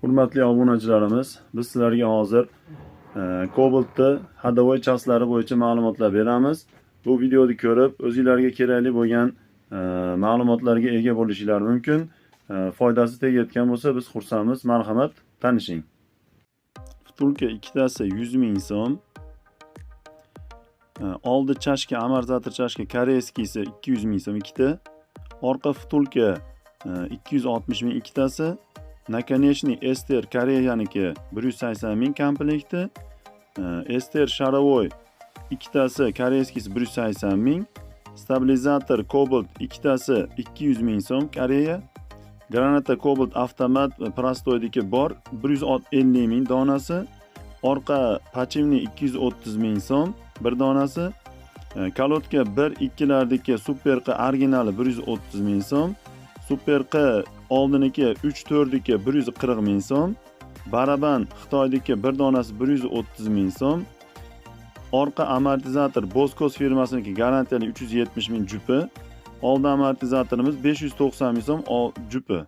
Hurmatli obunachilarimiz, biz sizlarga hozir Cobalt'ni hadovoy chastlari bo'yicha ma'lumotlar beramiz. Bu videoni ko'rib, o'zingizlarga kerakli bo'lgan ma'lumotlarga ega bo'lishingiz mumkin. Foydasi tegayotgan bo'lsa, biz xursandmiz. Marhamat, tanishing. Vtulka ikkitasi 100 ming so'm. Oldi chashka, amortizator chashka koreyskisi 200 ming so'm ikkita. Orqa vtulka 260 ming ikkitasi. Nakonechniy Ester Koreyaniki 180 ming komplekti. Ester Sharovoy ikkitasi koreyskisi 180 ming. Stabilizator Cobalt ikkitasi 200 ming so'm Koreya. Granata Cobalt avtomat prostoydiki bor 150 ming donasi. Orqa pachimni 230 ming so'm bir donasi. Kalotka 1-2lardagi Superqa originali 130 ming so'm. Superqa oldiniki 3-4diki 140 ming so'm. Baraban Xitoydagi bir donasi 130 ming so'm. Orqa amortizator Boskos firmasiniki garantiyali 370 ming jupi. Oldi amortizatorimiz 590 ming so'm jupi.